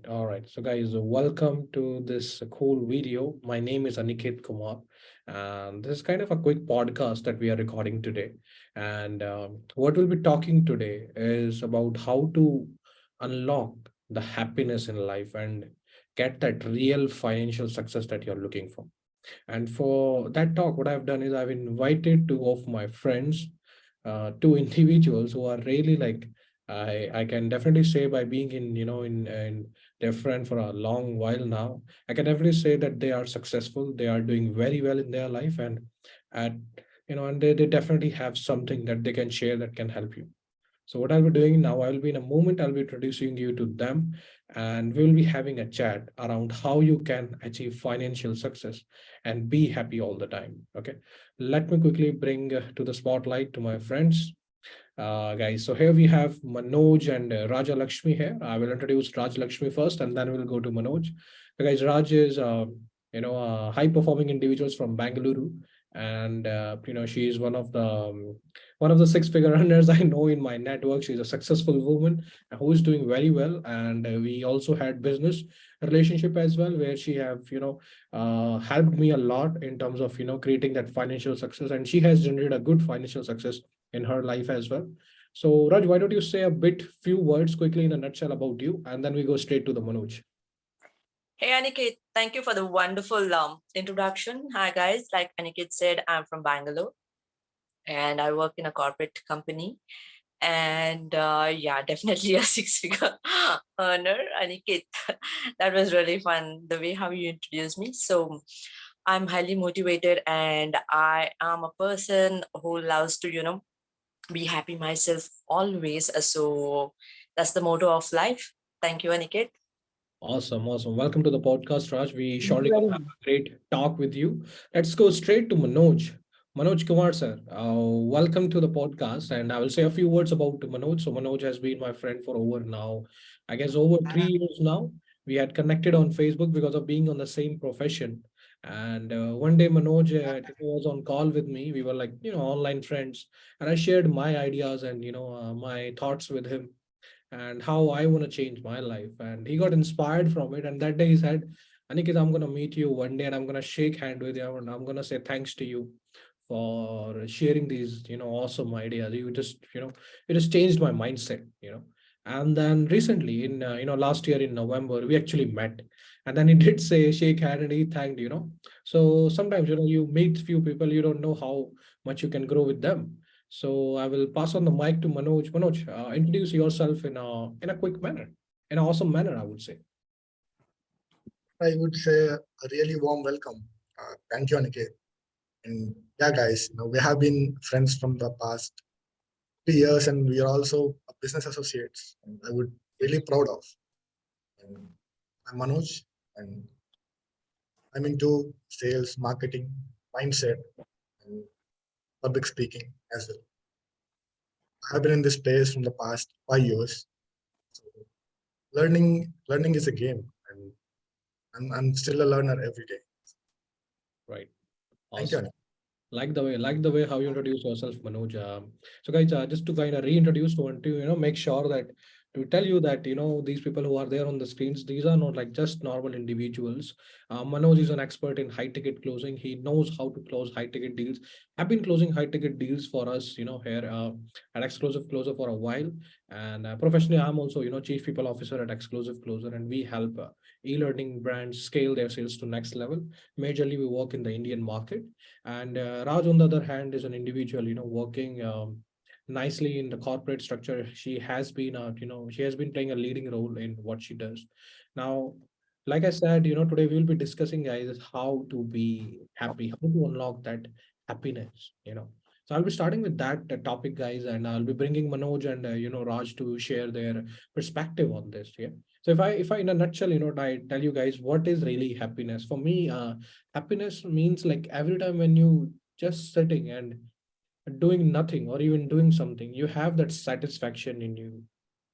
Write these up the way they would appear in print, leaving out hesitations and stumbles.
All right. So, guys, welcome to this cool video. My name is Aniket Kumar, and this is kind of a quick podcast that we are recording today. And what we'll be talking today is about how to unlock the happiness in life and get that real financial success that you're looking for. And for that talk, what I've done is I've invited two of my friends, two individuals who are really like I can definitely say by being in their friend for a long while now, I can definitely say that they are successful. They are doing very well in their life, and at and they definitely have something that they can share that can help you. So what I'll be doing now, I will be in a moment, I'll be introducing you to them, and we'll be having a chat around how you can achieve financial success and be happy all the time. Okay. Let me quickly bring to the spotlight to my friends. Guys, so here we have Manoj and Raja Lakshmi here. I will introduce Raj Lakshmi first, and then we'll go to Manoj. So guys, Raj is high performing individuals from Bangalore, and she is one of the six-figure earners I know in my network. She's a successful woman who is doing very well, and we also had business relationship as well, where she have helped me a lot in terms of creating that financial success, and she has generated a good financial success in her life as well. So, Raj, why don't you say a few words quickly in a nutshell about you, and then we go straight to the Manoj. Hey Aniket, thank you for the wonderful introduction. Hi guys, like Aniket said, I'm from Bangalore and I work in a corporate company. And yeah, definitely a six-figure earner, Aniket. That was really fun the way how you introduced me. So I'm highly motivated and I am a person who loves to, be happy myself always. So that's the motto of life. Thank you, Aniket. Awesome, awesome. Welcome to the podcast, Raj. We Thank you shortly very gonna have much. a great talk with you. Let's go straight to Manoj. Manoj Kumar, sir. Welcome to the podcast, and I will say a few words about Manoj. So Manoj has been my friend for over now, I guess over 3 years now. We had connected on Facebook because of being on the same profession. And one day Manoj was on call with me. We were like online friends, and I shared my ideas and my thoughts with him and how I want to change my life. And he got inspired from it. And that day he said, Aniket, I'm going to meet you one day and I'm going to shake hand with you and I'm going to say thanks to you for sharing these, awesome ideas. You just changed my mindset. And then recently last year in November, we actually met. And then he did say shake hand and he thanked, So sometimes, you meet few people, you don't know how much you can grow with them. So I will pass on the mic to Manoj. Manoj, introduce yourself in a quick manner, in an awesome manner, I would say. I would say a really warm welcome. Thank you, Aniket. And yeah, guys, we have been friends from the past 3 years, and we are also business associates. And I would really proud of. And I'm Manoj, and I'm into sales, marketing, mindset, and public speaking as well. I've been in this space from the past 5 years. So learning is a game, and I'm still a learner every day. Right. Thank you, Awesome. Aniket. Like the way how you introduce yourself, Manoj. So guys, just to kind of reintroduce, want to make sure that to tell you that these people who are there on the screens, these are not like just normal individuals. Manoj is an expert in high ticket closing. He knows how to close high ticket deals. I've been closing high ticket deals for us, here at Exclusive Closer for a while, and professionally, I'm also chief people officer at Exclusive Closer, and we help e-learning brands scale their sales to next level. Majorly, we work in the Indian market, and Raj, on the other hand, is an individual, working nicely in the corporate structure. She has been playing a leading role in what she does. Now, like I said, today we'll be discussing, guys, how to be happy, how to unlock that happiness. So I'll be starting with that topic, guys, and I'll be bringing Manoj and Raj to share their perspective on this. Yeah. So if I in a nutshell, I tell you guys what is really happiness for me. Happiness means like every time when you just sitting and doing nothing or even doing something, you have that satisfaction in you.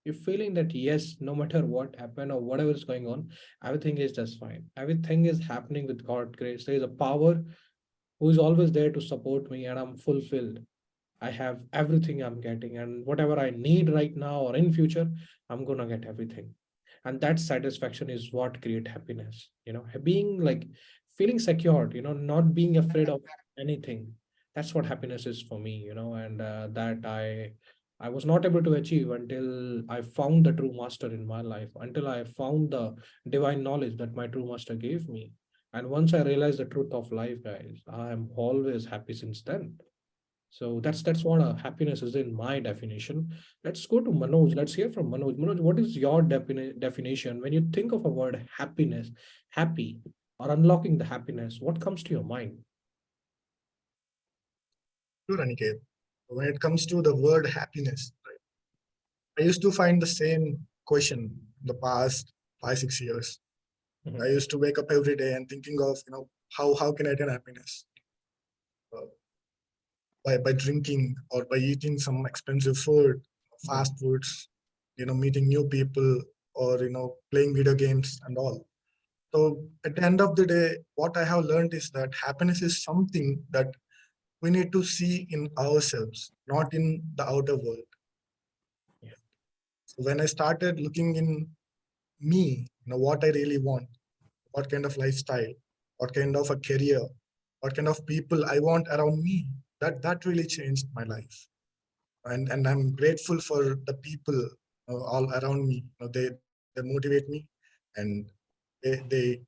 You're feeling that yes, no matter what happened or whatever is going on, everything is just fine. Everything is happening with God grace. There is a power who is always there to support me, and I'm fulfilled. I have everything I'm getting, and whatever I need right now or in future, I'm gonna get everything. And that satisfaction is what create happiness, being like feeling secured, not being afraid of anything. That's what happiness is for me, and that I was not able to achieve until I found the true master in my life, until I found the divine knowledge that my true master gave me. And once I realized the truth of life, guys, I am always happy since then. So that's what happiness is in my definition. Let's go to Manoj. Let's hear from Manoj. Manoj, what is your definition when you think of a word happiness, happy, or unlocking the happiness? What comes to your mind? Sure, Aniket. When it comes to the word happiness, right, I used to find the same question in the past 5, 6 years. I Mhm. used to wake up every day and thinking of, how can I get happiness? Uh, by drinking or by eating some expensive food, Mhm. fast foods, meeting new people, or playing video games and all. So at the end of the day, what I have learned is that happiness is something that we need to see in ourselves, not in the outer world. Yeah. So when I started looking in me, what I really want, what kind of lifestyle, what kind of a career, what kind of people I want around me, that really changed my life. And I'm grateful for the people all around me. They motivate me, and they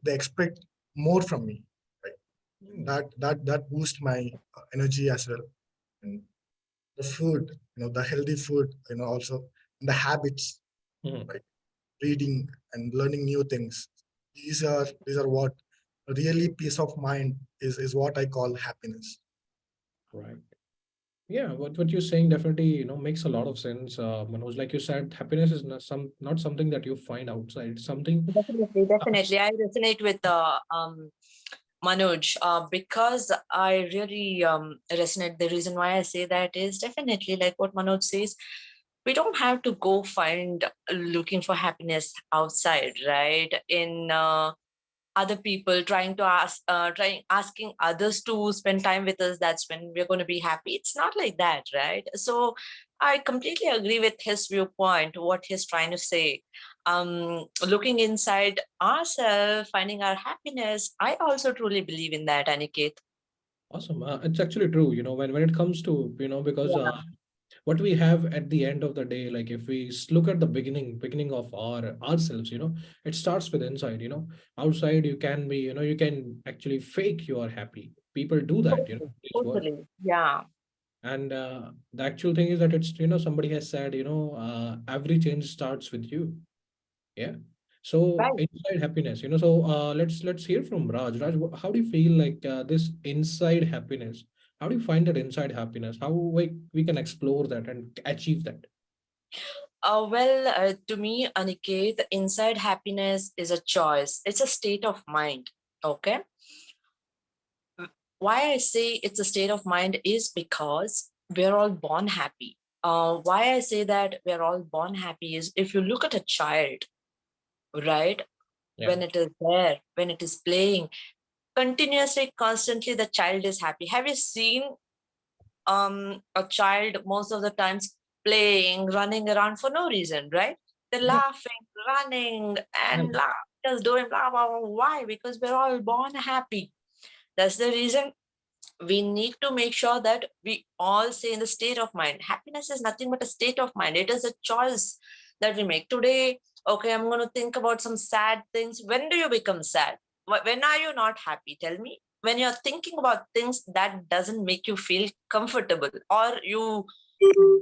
expect more from me, right? And Mm. that boosts my energy as well. And the food, the healthy food, also, and the habits, Mhm. right? Reading and learning new things. These are what really peace of mind is what I call happiness. Right. Yeah, what you're saying definitely, makes a lot of sense, Manoj. Like you said, happiness is not something that you find outside. It's something. Definitely, definitely. I resonate with Manoj, because I really resonate. The reason why I say that is definitely like what Manoj says. We don't have to go find looking for happiness outside, right? In other people, trying to asking others to spend time with us, that's when we're going to be happy. It's not like that, right? So I completely agree with his viewpoint, what he's trying to say. Looking inside ourselves, finding our happiness, I also truly believe in that, Aniket. Awesome. It's actually true, when it comes to, because Yeah. what we have at the end of the day, like if we look at the beginning of ourselves, it starts with inside. Outside you can be, you can actually fake you are happy. People do that, Totally, in this world. totally. Yeah. And the actual thing is that it's, somebody has said, every change starts with you. Yeah. So Right. inside happiness, so let's hear from Raj. How do you feel like this inside happiness? How do you find that inside happiness? How we can explore that and achieve that? To me, Aniket, inside happiness is a choice. It's a state of mind. Okay. Why I say it's a state of mind is because we're all born happy. Why I say that we're all born happy is if you look at a child, right, Yeah. when it is there, when it is playing, continuously, constantly, the child is happy. Have you seen a child most of the times playing, running around for no reason, right? They're Yeah. laughing, running, Yeah. and just doing blah blah blah. Why? Because we're all born happy. That's the reason we need to make sure that we all stay in the state of mind. Happiness is nothing but a state of mind. It is a choice that we make today. Okay, I'm going to think about some sad things. When do you become sad? When are you not happy? Tell me. When you're thinking about things that doesn't make you feel comfortable, or you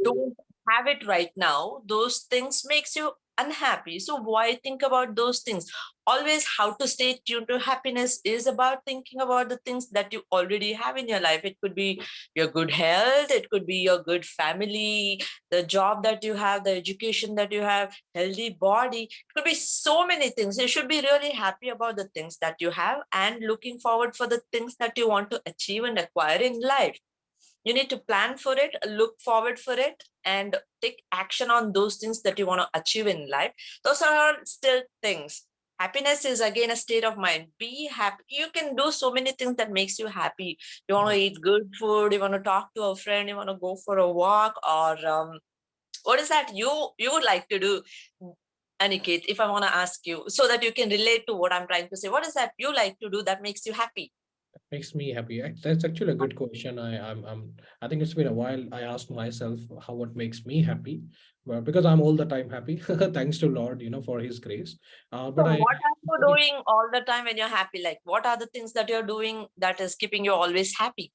don't have it right now, those things makes you unhappy. So why think about those things? Always how to stay tuned to happiness is about thinking about the things that you already have in your life. It could be your good health, it could be your good family, the job that you have, the education that you have, healthy body. It could be so many things. You should be really happy about the things that you have and looking forward for the things that you want to achieve and acquire in life. You need to plan for it, look forward for it, and take action on those things that you want to achieve in life. Those are still things. Happiness is again a state of mind. Be happy. You can do so many things that makes you happy. You want to eat good food, you want to talk to a friend, you want to go for a walk, or what is that you would like to do? Aniket, if I want to ask you so that you can relate to what I'm trying to say, what is that you like to do that makes you happy? Makes me happy. That's actually a good question. I think it's been a while. I asked myself how what makes me happy, well, because I'm all the time happy, thanks to Lord, for His grace. So But I what are you doing all the time when you're happy? Like, what are the things that you're doing that is keeping you always happy?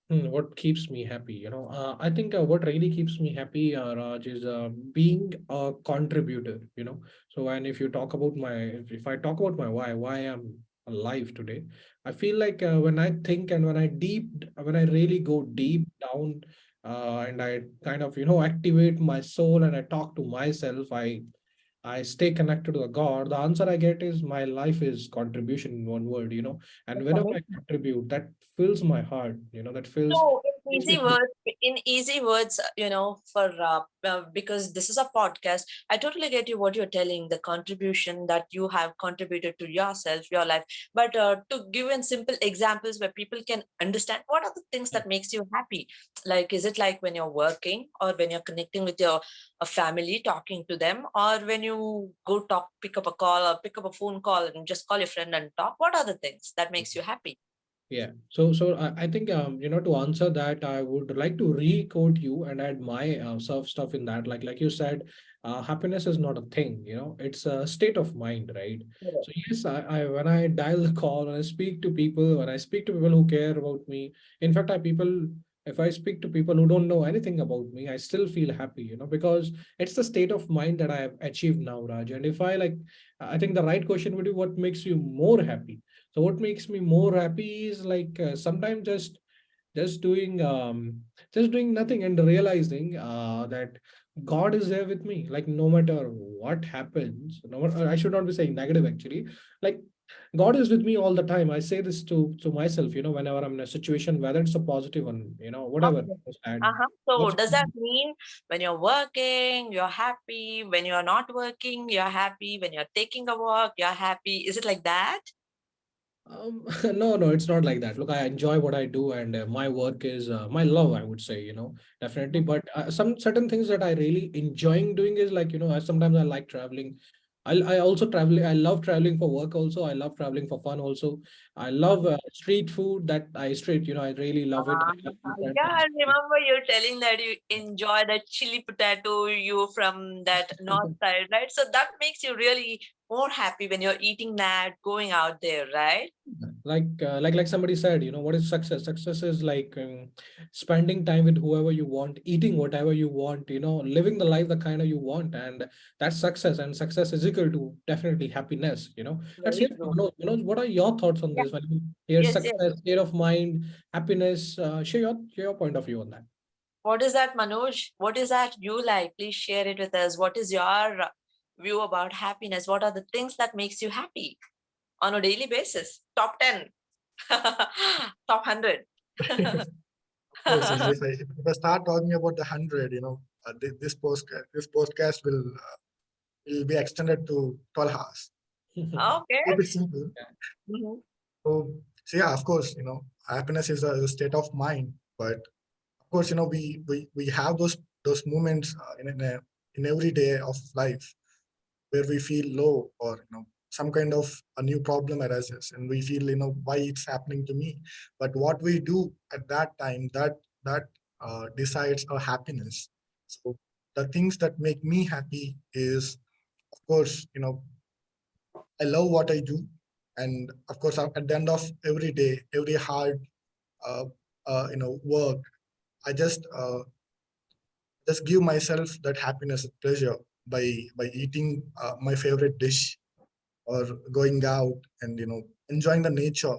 What keeps me happy, I think what really keeps me happy, Raj, is being a contributor. So, and if you talk about if I talk about my why I'm alive today, I feel like when I think and when I really go deep down, and I kind of activate my soul and I talk to myself, I stay connected to the God. The answer I get is my life is contribution in one word. And That's whenever I amazing. contribute, that fills my heart, that fills So makes me feel. in easy words, for because this is a podcast, I totally get you what you're telling, the contribution that you have contributed to yourself, your life. But to give in simple examples where people can understand, what are the things that makes you happy? Like, is it like when you're working, or when you're connecting with your family, talking to them, or when you go talk, pick up a call, or pick up a phone call and just call your friend and talk? What are the things that makes you happy? Yeah. So I think to answer that, I would like to re-quote you and add my self stuff in that. Like you said, happiness is not a thing. It's a state of mind, right? So yes, I when I dial the call, when I speak to people, when I speak to people who care about me. In fact, if I speak to people who don't know anything about me, I still feel happy. Because it's the state of mind that I have achieved now, Raj. And if I like, I think the right question would be, what makes you more happy? So what makes me more happy is like sometimes just doing just doing nothing and realizing that God is there with me. Like no matter what happens, I should not be saying negative actually. Like God is with me all the time. I say this to myself, whenever I'm in a situation, whether it's a positive one, whatever Okay. was had. Uh-huh. So does that mean when you're working, you're happy? When you're not working, you're happy? When you're taking a walk, you're happy? Is it like that? No, it's not like that. Look, I enjoy what I do, and my work is my love, I would say, definitely. But some certain things that I really enjoying doing is like, sometimes I like traveling. I also travel. I love traveling for work also. I love traveling for fun also. I love Mhm. street food that I street, I really love it. I have some friends Yeah, that I remember you telling that you enjoy that chili potato you from that north side, right? So that makes you really more happy when you're eating that, going out there, right? like somebody said, what is success? Success is like spending time with whoever you want, eating whatever you want, living the life the kind of you want, and that's success. And success is equal to definitely happiness. Let's Very hear true. from Manoj, what are your thoughts on Yeah. this when you hear Yes, yes. success, state of mind, happiness? Share your point of view on that. What is that, Manoj? What is that you like? Please share it with us. What is your view about happiness? What are the things that makes you happy on a daily basis? Top 10, top 100. Of course, if I start talking about the 100, this podcast will be extended to 12 hours. Okay. Keep it simple. Mhm. So yeah, of course, happiness is a state of mind, but of course, we have those moments in every day of life where we feel low, or some kind of a new problem arises and we feel, why it's happening to me. But what we do at that time, that decides our happiness. So the things that make me happy is, of course, I love what I do. And of course, at the end of every day, every hard uh, work, I just give myself that happiness and pleasure by eating my favorite dish, or going out and enjoying the nature,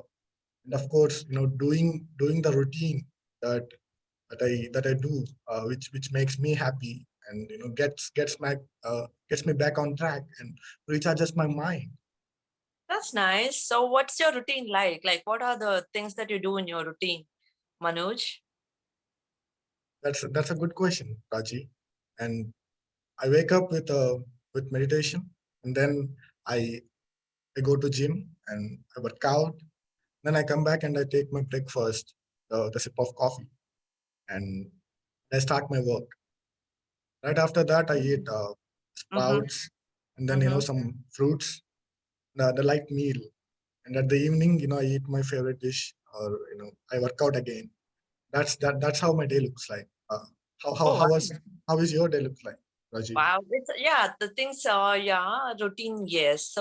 and of course doing the routine that I do, which makes me happy, and gets me back on track and recharges my mind. That's nice. So, what's your routine like? Like, what are the things that you do in your routine, Manoj? That's a good question, Raji. And I wake up with meditation, and then I I go to gym and I work out. Then I come back and I take my breakfast, the sip of coffee, and I start my work. Right after that, I eat Mm-hmm. sprouts. and then Mm-hmm. some fruits, the light meal, and at the evening, I eat my favorite dish, or I work out again. That's how my day looks like. How how Oh, how wow. was how is your day look like, Rajiv? Wow. It's, yeah, the things are, yeah, routine, yes.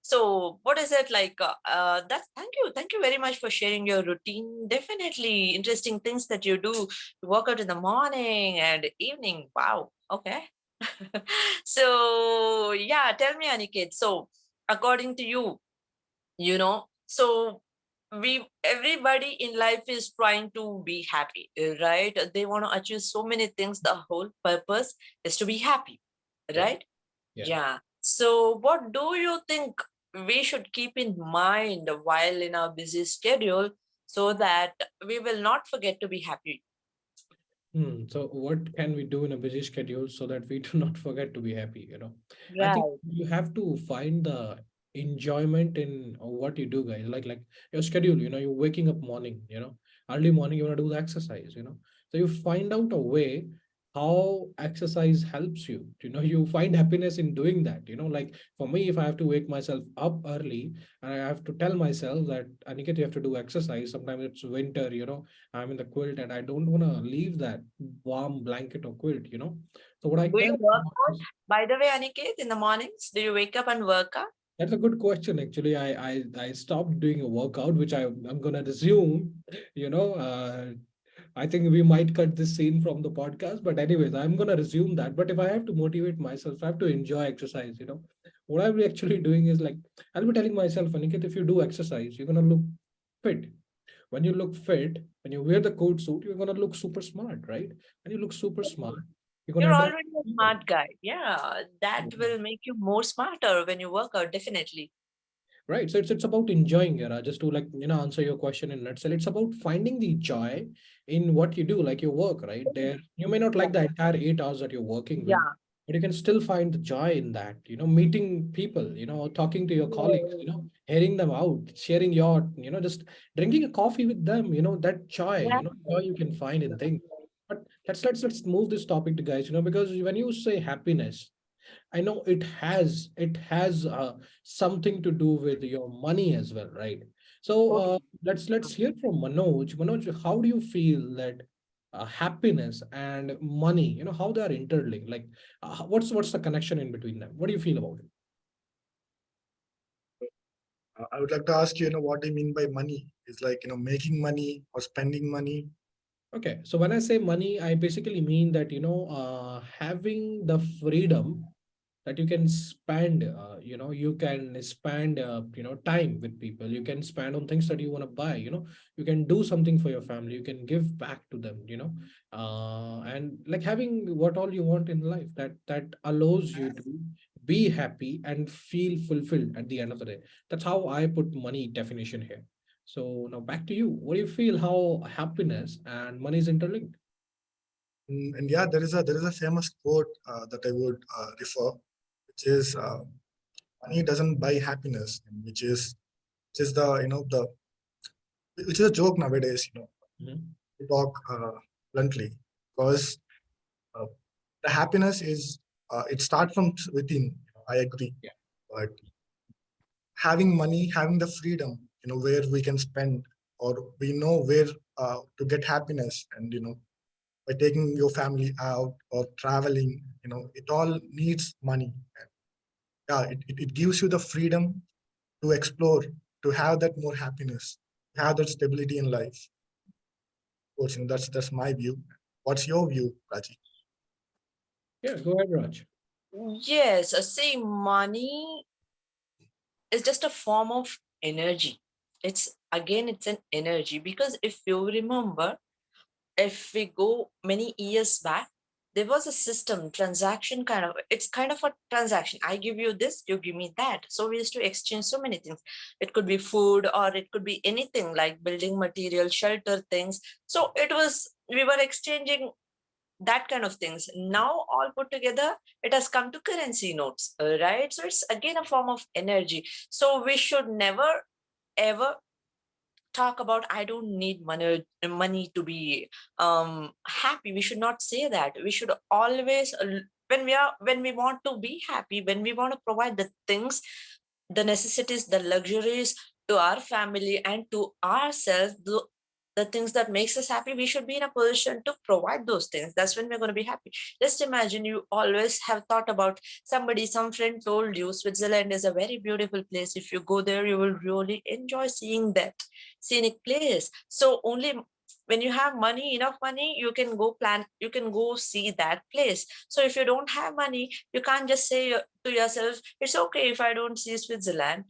So what is it like? That's thank you very much for sharing your routine. Definitely interesting things that you do to work out in the morning and evening. Wow. Okay. So yeah, tell me, Aniket. So according to you, so we everybody in life is trying to be happy, right? They want to achieve so many things. The whole purpose is to be happy, Yeah. right? Yeah. Yeah. So what do you think we should keep in mind while in our busy schedule so that we will not forget to be happy? So what can we do in a busy schedule so that we do not forget to be happy? I think Right. you have to find the enjoyment in what you do, guys. Like your schedule, you're waking up morning, early morning, you want to do the exercise, So you find out a way how exercise helps you. You find happiness in doing that. Like for me, if I have to wake myself up early and I have to tell myself that Aniket, you have to do exercise. Sometimes it's winter, I'm in the quilt and I don't want to leave that warm blanket or quilt. So what I Do you tell work out? By the way, Aniket, in the mornings, do you wake up and work out? that's a good question. Actually, I stopped doing a workout, which I'm gonna resume. You know, I think we might cut this scene from the podcast, but anyways, I'm gonna resume that. But if I have to motivate myself, I have to enjoy exercise. What I'll be actually doing is like I'll be telling myself, Aniket, if you do exercise, you're gonna look fit. When you look fit, when you wear the coat suit, you're gonna look super smart, right? When you look super smart, you're gonna You're attract already a people. smart guy. Yeah, that will make you more smarter when you work out, definitely. Right. So it's about enjoying it. Just to like, answer your question in a nutshell. It's about finding the joy in what you do, like your work, right? There you may not Yeah. like the entire 8 hours that you're working with, Yeah. but you can still find the joy in that, meeting people, talking to your colleagues, hearing them out, sharing your, just drinking a coffee with them, that joy, Yeah. joy you can find in things. But let's move this topic to guys, because when you say happiness, I know it has something to do with your money as well, right? So Totally. let's hear from Manoj. Manoj, how do you feel that happiness and money, how they are interlinked? Like, what's the connection in between them? What do you feel about it? I would like to ask you, what do you mean by money? Is like, making money or spending money? Okay, so when I say money, I basically mean that having the freedom that you can spend you can spend time with people, you can spend on things that you want to buy, you can do something for your family, you can give back to them, and like having what all you want in life, that allows you to be happy and feel fulfilled at the end of the day. That's how I put money definition here. So now back to you. What do you feel how happiness and money is interlinked? And yeah, there is a famous quote that I would refer, which is money doesn't buy happiness, and which is the which is a joke nowadays. Mhm. To talk bluntly, because uh, the happiness is it starts from within. I agree, Yeah. but having money, having the freedom, where we can spend, or we know where to get happiness, and by taking your family out or traveling, it all needs money. Yeah, it gives you the freedom to explore, to have that more happiness, have that stability in life. Of course, that's my view. What's your view, Raji? Yeah, go ahead, Raj. Yes, see, money is just a form of energy. It's an energy because if you remember, if we go many years back, there was a system, transaction kind of, it's kind of a transaction. I give you this, you give me that. So we used to exchange so many things. It could be food or it could be anything like building material, shelter things. So we were exchanging that kind of things. Now, all put together, it has come to currency notes, right? So it's again a form of energy. So we should never ever talk about I don't need money to be happy. We should not say that. We should always when we want to be happy, when we want to provide the things, the necessities, the luxuries to our family and to ourselves, the things that makes us happy, we should be in a position to provide those things. That's when we're going to be happy. Just imagine, you always have thought about somebody, some friend told you Switzerland is a very beautiful place. If you go there, you will really enjoy seeing that scenic place. So only when you have money, enough money, you can go plan, you can go see that place. So if you don't have money, you can't just say to yourself, it's okay if I don't see Switzerland,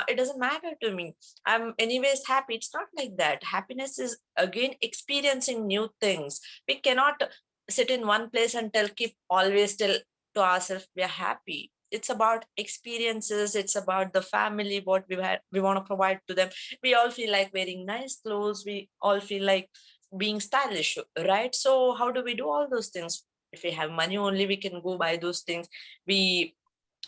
it doesn't matter to me, I'm anyways happy. It's not like that. Happiness is again experiencing new things. We cannot sit in one place and keep always tell to ourselves we are happy. It's about experiences. It's about the family, what we want to provide to them. We all feel like wearing nice clothes. We all feel like being stylish, right? So how do we do all those things? If we have money only, we can go buy those things. We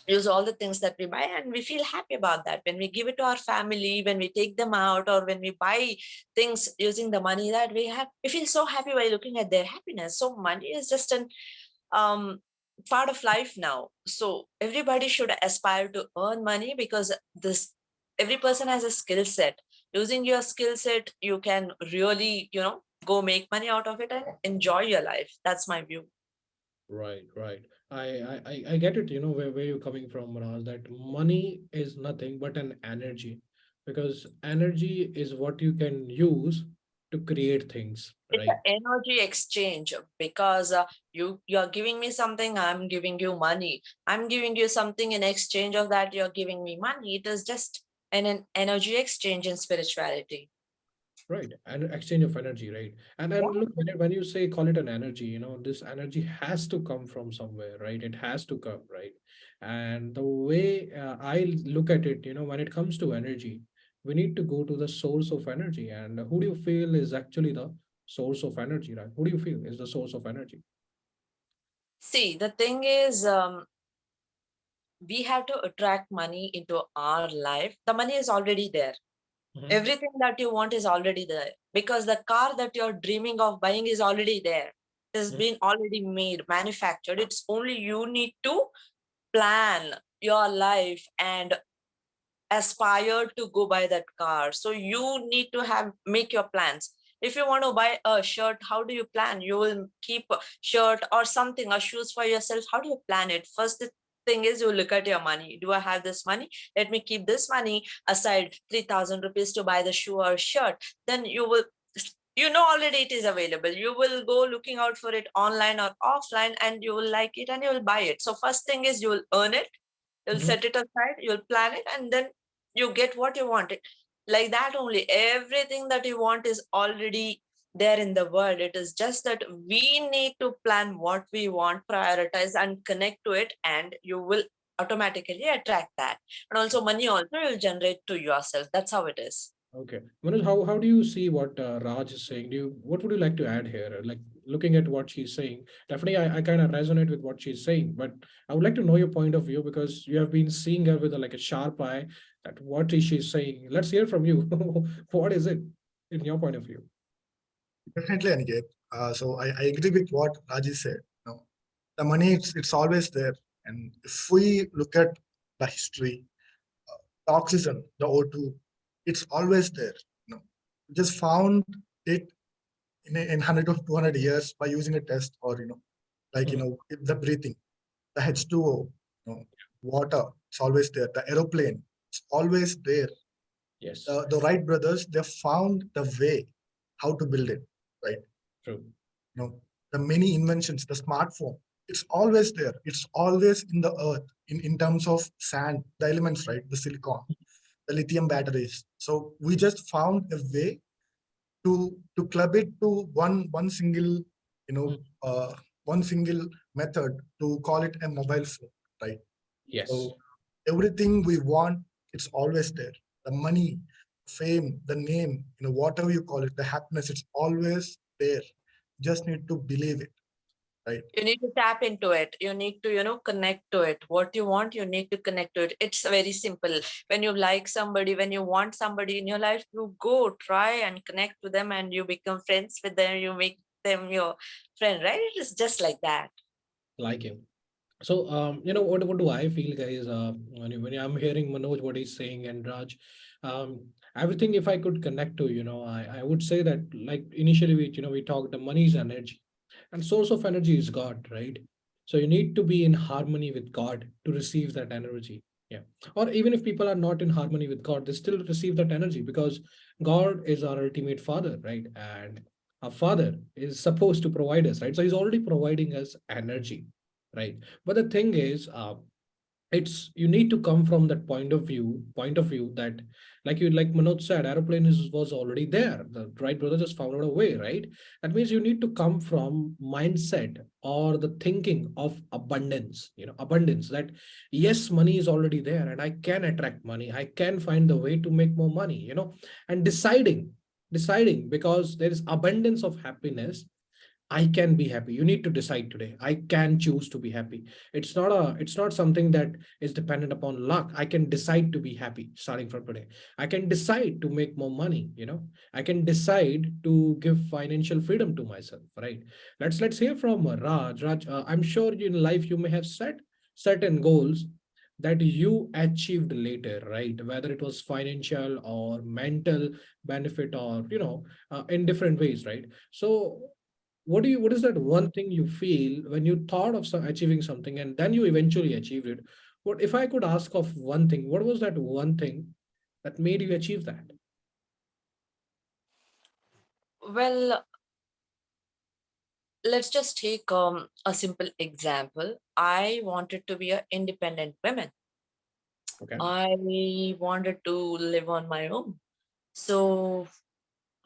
use all the things that we buy and we feel happy about that. When we give it to our family, when we take them out, or when we buy things using the money that we have, we feel so happy by looking at their happiness. So money is just an um, part of life now. So everybody should aspire to earn money, because this every person has a skill set. Using your skill set, you can really, go make money out of it and enjoy your life. That's my view. Right, right. I get it, where you're coming from, Manoj, that money is nothing but an energy, because energy is what you can use to create things, It's right? an energy exchange, because you're giving me something, I'm giving you money. I'm giving you something in exchange of that, you're giving me money. It is just an energy exchange in spirituality. Right, and exchange of energy, right? And look, when you say call it an energy, this energy has to come from somewhere, right? It has to come, right? And the way I look at it, when it comes to energy, we need to go to the source of energy. And who do you feel is actually the source of energy, right? Who do you feel is the source of energy? See, the thing is, we have to attract money into our life. The money is already there. Hmm. Everything that you want is already there, because the car that you're dreaming of buying is already there. It's been already made, manufactured. It's only you need to plan your life and aspire to go buy that car. So you need to have make your plans. If you want to buy a shirt, how do you plan? You will keep a shirt or something, or shoes for yourself. How do you plan it? First, the thing is, you look at your money. Do I have this money? Let me keep this money aside, 3,000 rupees to buy the shoe or shirt. Then you will, already it is available. You will go looking out for it online or offline, and you will like it and you will buy it. So first thing is, you will earn it, you'll Hmm. set it aside, you'll plan it, and then you get what you want. It like that only. Everything that you want is already there in the world. It is just that we need to plan what we want, prioritize and connect to it, and you will automatically attract that. And also money also will generate to yourself. That's how it is. Okay. Manoj, how do you see what Raj is saying? What would you like to add here? Like looking at what she's saying, definitely I kind of resonate with what she's saying, but I would like to know your point of view because you have been seeing her with like a sharp eye that what is she saying? Let's hear from you. What is it in your point of view? Definitely, Aniket. So I agree with what Raji said. The money it's always there, and if we look at the history, the oxygen, the O2, it's always there. We just found it in 100 to 200 years by using a test, or like Mhm. the breathing, the H2O, water, it's always there. The aeroplane, it's always there. Yes, The Wright brothers, they found the way how to build it, right? true. The many inventions, the smartphone, it's always there. It's always in the earth in terms of sand, the elements, right? The silicon, the lithium batteries. So we just found a way to club it to one single, you know, Mhm. uh, one single method to call it a mobile phone, right? Yes. So everything we want, it's always there. The money, fame, the name, whatever you call it, the happiness, it's always there. Just need to believe it, right? You need to tap into it. You need to, connect to it. What you want, you need to connect to it. It's very simple. When you like somebody, when you want somebody in your life, you go try and connect to them, and you become friends with them. You make them your friend, right? It is just like that. Like him. So, what do I feel, guys? When I'm hearing Manoj, what he's saying, and Raj, everything, if I could connect to, I would say that, like, initially, we talked the money is energy, and source of energy is God, right? So you need to be in harmony with God to receive that energy. Yeah. Or even if people are not in harmony with God, they still receive that energy because God is our ultimate father, right? And our father is supposed to provide us, right? So he's already providing us energy, right? But the thing is, it's you need to come from that point of view that, like Manoj said, aeroplane was already there. The Wright brother just found out a way, right? That means you need to come from mindset or the thinking of abundance, abundance, that yes, money is already there and I can attract money, I can find the way to make more money, and deciding because there is abundance of happiness. I can be happy. You need to decide today. I can choose to be happy. It's not something that is dependent upon luck. I can decide to be happy starting from today. I can decide to make more money. I can decide to give financial freedom to myself, right? Let's hear from Raj. Raj, I'm sure in life you may have set certain goals that you achieved later, right? Whether it was financial or mental benefit or in different ways, right? So what is that one thing you feel when you thought of achieving something and then you eventually achieved it? What if I could ask of one thing, what was that one thing that made you achieve that? Well, let's just take a simple example. I wanted to be an independent woman. Okay. I wanted to live on my own. So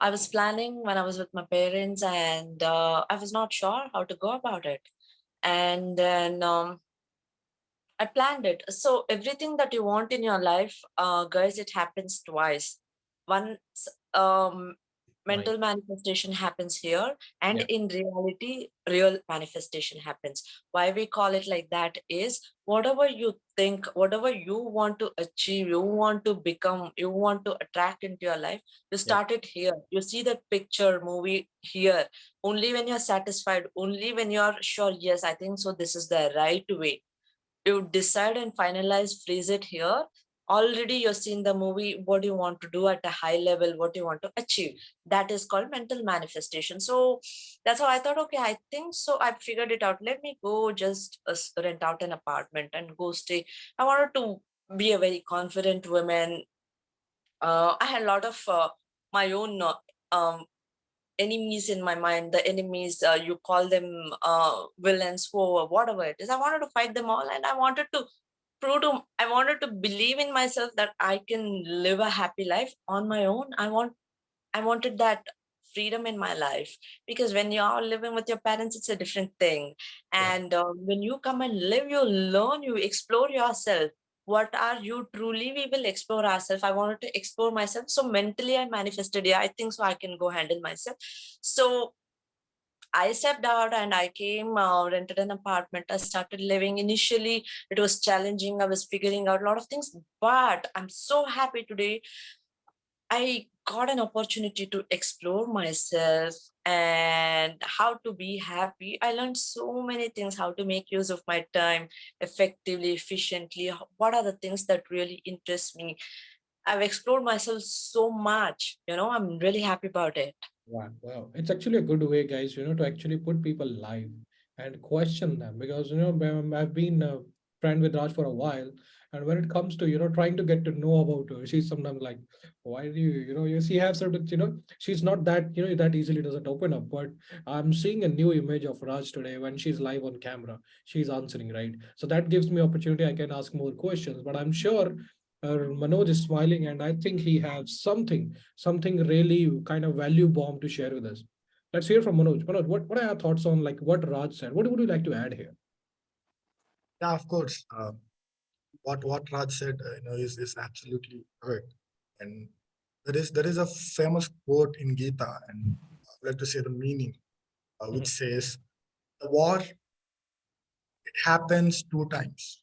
I was planning when I was with my parents, and I was not sure how to go about it. And then I planned it. So everything that you want in your life, guys, it happens twice. Once Right. mental manifestation happens here, and Yeah. in reality, real manifestation happens. Why we call it like that is whatever you think, whatever you want to achieve, you want to become, you want to attract into your life, you Yeah. start it here. You see that picture, movie here. Only when you're satisfied, only when you're sure, yes, I think so, this is the right way, you decide and finalize, freeze it here. Already you're seeing the movie, what you want to do at a high level, what you want to achieve. That is called mental manifestation. So that's how I thought, okay, I think so, I figured it out, let me go just rent out an apartment and go stay. I wanted to be a very confident woman. I had a lot of my own enemies in my mind. The enemies, you call them villains, who, whatever it is, I wanted to fight them all, and I wanted to I wanted to believe in myself that I can live a happy life on my own. I wanted that freedom in my life, because when you are living with your parents, it's a different thing. Yeah. And when you come and live, you learn, you explore yourself. What are you truly? We will explore ourselves. I wanted to explore myself. So mentally, I manifested, yeah, I think so, I can go handle myself. So I stepped out and I came, rented an apartment. I started living. Initially, it was challenging. I was figuring out a lot of things, but I'm so happy today. I got an opportunity to explore myself and how to be happy. I learned so many things, how to make use of my time effectively, efficiently. What are the things that really interest me? I've explored myself so much. I'm really happy about it. Wow, wow. It's actually a good way, guys, to actually put people live and question them because, I've been a friend with Raj for a while. And when it comes to, trying to get to know about her, she's sometimes like, why do she has certain, she's not that, that easily doesn't open up. But I'm seeing a new image of Raj today when she's live on camera. She's answering, right? So that gives me opportunity. I can ask more questions, but I'm sure Manoj is smiling and I think he has something really kind of value bomb to share with us. Let's hear from Manoj. Manoj, what are your thoughts on like what Raj said? What would you like to add here? Yeah, of course. What Raj said, is absolutely correct. And there is a famous quote in Gita, and I'd like to say the meaning, which Mhm, says, "The war, it happens two times.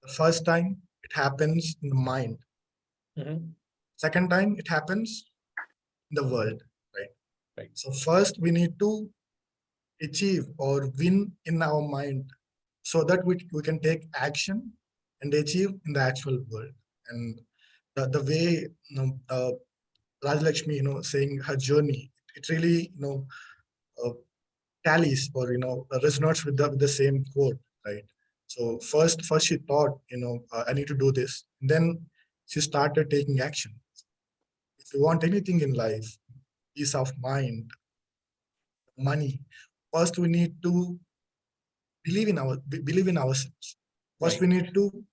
The first time it happens in the mind. mhm. Second time it happens in the world." Right. Right. So first we need to achieve or win in our mind so that we can take action and achieve in the actual world. And the way Rajlakshmi, saying her journey, it really, uh, tallies or resonates with the same quote, right? So first she thought, I need to do this. Then she started taking action. If you want anything in life, peace of mind, money, first we need to believe in ourselves. First Right. we need to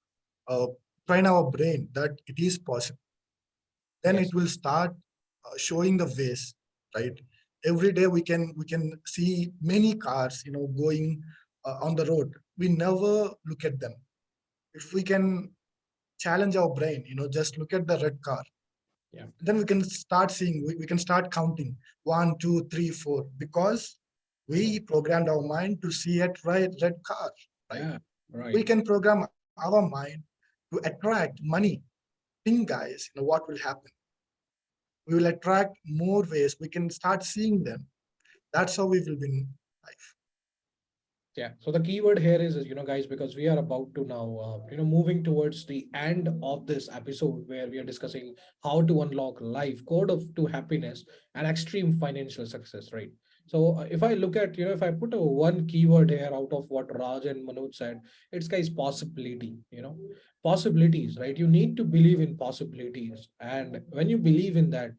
uh, train our brain that it is possible. Then Yes. it will start showing the ways, right? Every day we can see many cars, going on the road. We never look at them. If we can challenge our brain, just look at the red car, Yeah. then we can start seeing, we can start counting 1 2 3 4, because we programmed our mind to see a red car, right? Yeah. We Right. can program our mind to attract money. Think, guys, what will happen. We will attract more ways. We can start seeing them. That's how we will win life. Yeah. So the keyword here is, guys, because we are about to now, moving towards the end of this episode where we are discussing how to unlock life, code of to happiness and extreme financial success, right? So if I look at, if I put a one keyword here out of what Raj and Manoj said, it's guys possibility, possibilities, right? You need to believe in possibilities. And when you believe in that,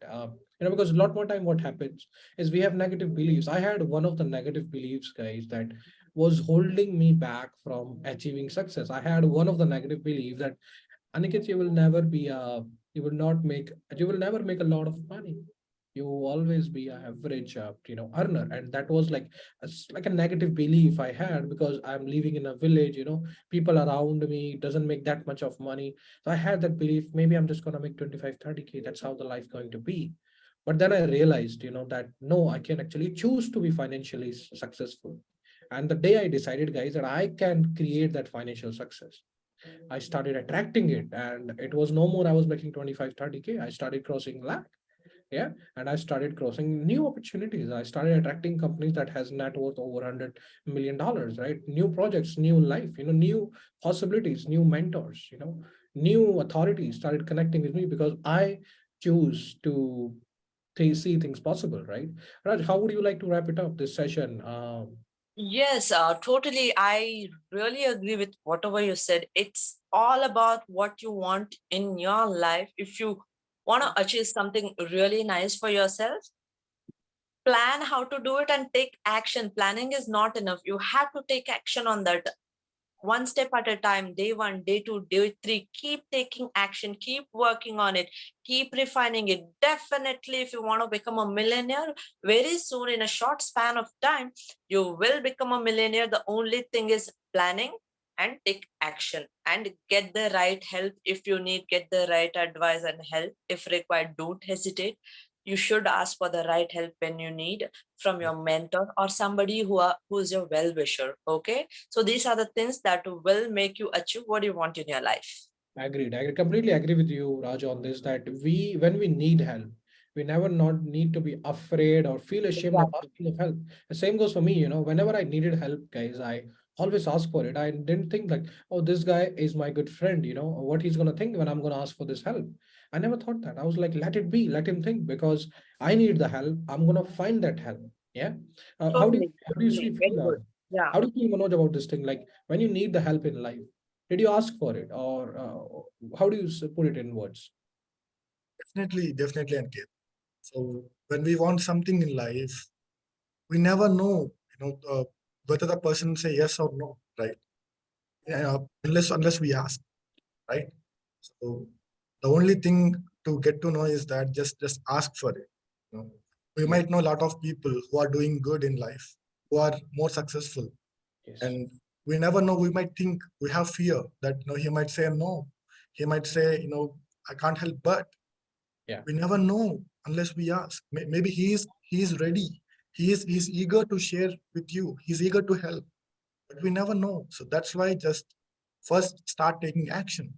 because a lot more time what happens is we have negative beliefs. I had one of the negative beliefs, guys, that was holding me back from achieving success. I had one of the negative beliefs that Aniket, you will not make, you will never make a lot of money. You will always be an average, earner. And that was like, like a negative belief I had because I'm living in a village, people around me doesn't make that much of money. So I had that belief, maybe I'm just going to make 25, 30K. That's how the life going to be. But then I realized, that no, I can actually choose to be financially successful. And the day I decided, guys, that I can create that financial success, I started attracting it. And it was no more I was making 25, 30K. I started crossing lakh. Yeah. And I started crossing new opportunities. I started attracting companies that has net worth over $100 million, right? New projects, new life, new possibilities, new mentors, new authorities started connecting with me because I choose to see things possible, right? Raj, how would you like to wrap it up this session? Yes, totally. I really agree with whatever you said. It's all about what you want in your life. If you want to achieve something really nice for yourself, plan how to do it and take action. Planning is not enough. You have to take action on that, one step at a time. Day one, day two, day three, keep taking action, keep working on it, keep refining it. Definitely, if you want to become a millionaire very soon, in a short span of time, you will become a millionaire. The only thing is planning and take action and get the right help. If you need, get the right advice and help. If required, don't hesitate. You should ask for the right help when you need, from your mentor or somebody who's your well wisher. Okay, so these are the things that will make you achieve what you want in your life. Agreed. I completely agree with you, Raj, on this, that when we need help, we never not need to be afraid or feel ashamed of Exactly. asking of help. The same goes for me, whenever I needed help, guys, I always ask for it. I didn't think like, oh, this guy is my good friend, what he's gonna think when I'm gonna ask for this help. I never thought that. I was like, let it be, let him think, because I need the help. I'm gonna find that help. Yeah. Totally, How do you totally. see Very feel, good. Yeah. how do you feel, Manoj, about this thing? Like when you need the help in life, did you ask for it, or how do you put it in words? Definitely, Ankit. So when we want something in life, we never know, whether the person say yes or no, right? Unless we ask, right? So the only thing to get to know is that just ask for it. You know, we Yes. might know a lot of people who are doing good in life, who are more successful, Yes. and we never know. We might think, we have fear that, he might say no, he might say, I can't help, but Yeah. we never know unless we ask. Maybe he is ready. He's eager to share with you. He's eager to help, but we never know. So that's why just first start taking action.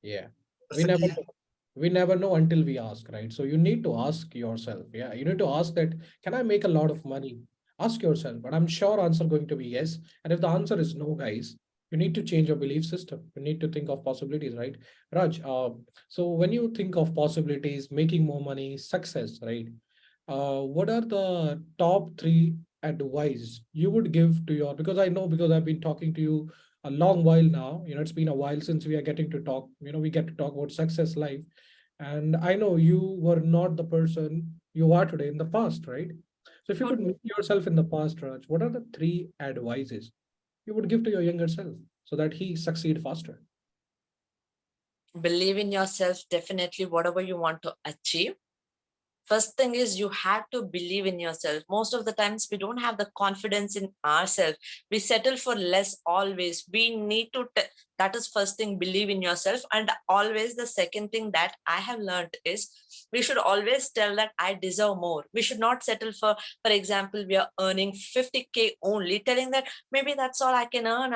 Yeah. That's We the never key. know. We never know until we ask, right? So you need to ask yourself. Yeah. You need to ask that, can I make a lot of money? Ask yourself, but I'm sure answer going to be yes. And if the answer is no, guys, you need to change your belief system. You need to think of possibilities, right? Raj, so when you think of possibilities, making more money, success, right? What are the top three advice you would give to your, because I know, because I've been talking to you a long while now, it's been a while since we are getting to talk, we get to talk about success life. And I know you were not the person you are today in the past, right? So if you could Totally. meet yourself in the past, Raj, what are the three advices you would give to your younger self so that he succeed faster? Believe in yourself, definitely, whatever you want to achieve. First thing is you have to believe in yourself. Most of the times we don't have the confidence in ourselves. We settle for less always. We need to, that is first thing, believe in yourself. And always the second thing that I have learned is we should always tell that I deserve more. We should not settle for example, we are earning 50K only, telling that maybe that's all I can earn.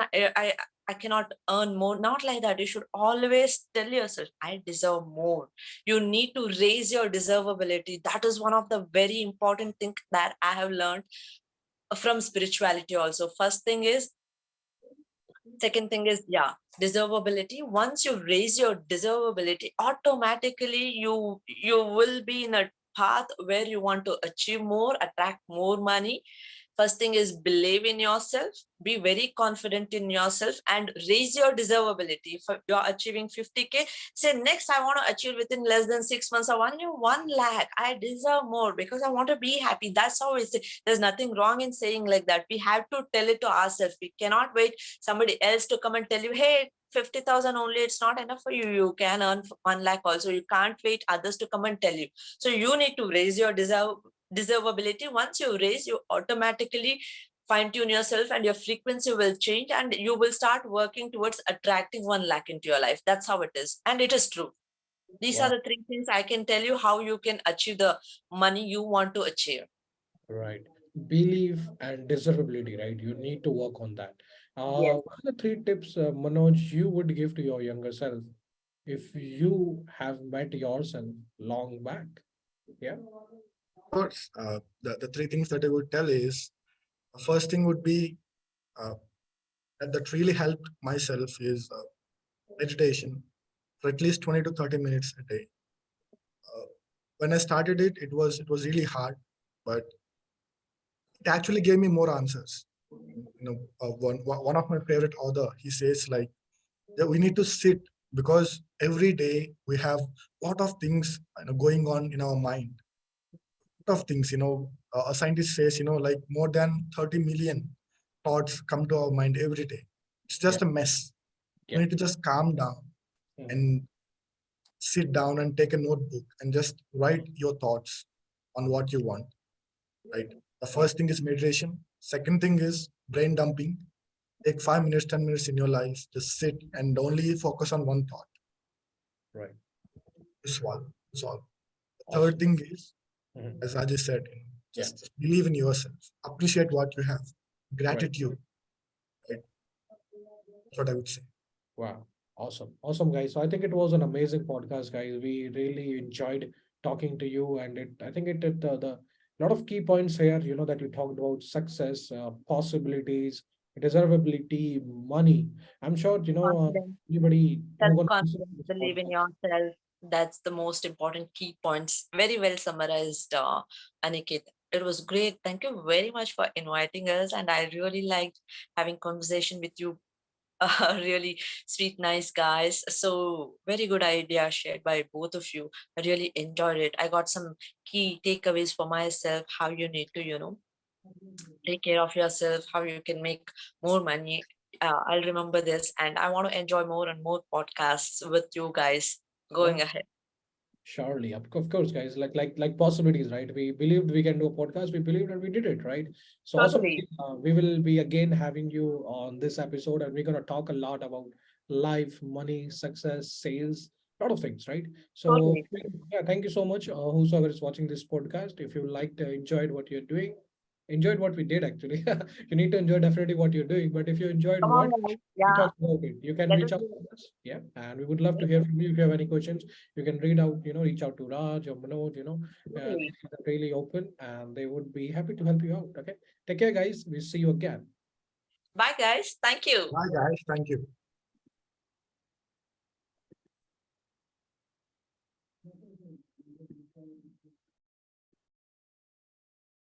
I cannot earn more. Not like that. You should always tell yourself, I deserve more. You need to raise your deservability. That is one of the very important thing that I have learned from spirituality also. First thing is, second thing is, yeah, deservability. Once you raise your deservability, automatically you will be in a path where you want to achieve more, attract more money. First thing is believe in yourself, be very confident in yourself, and raise your deservability. If you're achieving 50K, say next I want to achieve within less than 6 months. I want you 1 lakh. I deserve more because I want to be happy. That's how it's. There's nothing wrong in saying like that. We have to tell it to ourselves. We cannot wait somebody else to come and tell you, hey, 50,000 only, it's not enough for you. You can earn 1 lakh also. You can't wait others to come and tell you. So you need to raise your deservability. Once you raise, you automatically fine tune yourself and your frequency will change and you will start working towards attracting 1 lakh into your life. That's how it is. And it is true. These are Wow. the three things I can tell you how you can achieve the money you want to achieve. Right. Belief and desirability, right? You need to work on that. Yes. What are the three tips, Manoj, you would give to your younger self if you have met yourself long back? Yeah. Of course, the three things that I would tell is the first thing would be uh, that really helped myself is meditation for at least 20 to 30 minutes a day. Uh, when I started it, it was really hard, but it actually gave me more answers. One of my favorite author, he says like that we need to sit because every day we have a lot of things going on in our mind. Lot of things, a scientist says, like more than 30 million thoughts come to our mind every day. It's Yeah. just a mess. You Yeah. need to just calm down Mhm. and sit down and take a notebook and just write your thoughts on what you want, right? The first thing is meditation. Second thing is brain dumping. Take 5 minutes, 10 minutes in your life, just sit and only focus on one thought. Right. Just one. That's all. The third Awesome. thing is, Mhm. as Rajesh said, Yeah. just believe in yourself, appreciate what you have, Right. gratitude, right? That's what I would say. Wow. Awesome. Awesome, guys. So I think it was an amazing podcast, guys. We really enjoyed talking to you, and I think it the lot of key points here, that you talked about success, possibilities, desirability, money. I'm sure, Confidence, anybody who gonna listen to self-confidence, this believe in podcast. yourself. That's the most important key points. Very well summarized, Aniket. It was great. Thank you very much for inviting us. And I really liked having conversation with you. Really sweet, nice guys. So very good idea shared by both of you. I really enjoyed it. I got some key takeaways for myself, how you need to, take care of yourself, how you can make more money. I'll remember this and I want to enjoy more and more podcasts with you guys Yeah. going ahead. Surely, of course, guys. Like possibilities, right? We believed we can do a podcast. We believed and we did it, right? So awesome. Totally, We will be again having you on this episode, and we're gonna talk a lot about life, money, success, sales, a lot of things, right? So totally. yeah, thank you so much, whosoever is watching this podcast. If you liked, enjoyed what you're doing, enjoyed what we did actually. You need to enjoy definitely what you're doing, but if you enjoyed Come on, what guys. we Yeah, talked about it, you can let reach us out know. to us. Yeah, and we would love to hear from you. If you have any questions, you can read out, reach out to Raj or Manoj, and Totally. they're really open and they would be happy to help you out. Okay. Take care, guys. We'll see you again. Bye, guys. Thank you. Bye, guys. Thank you.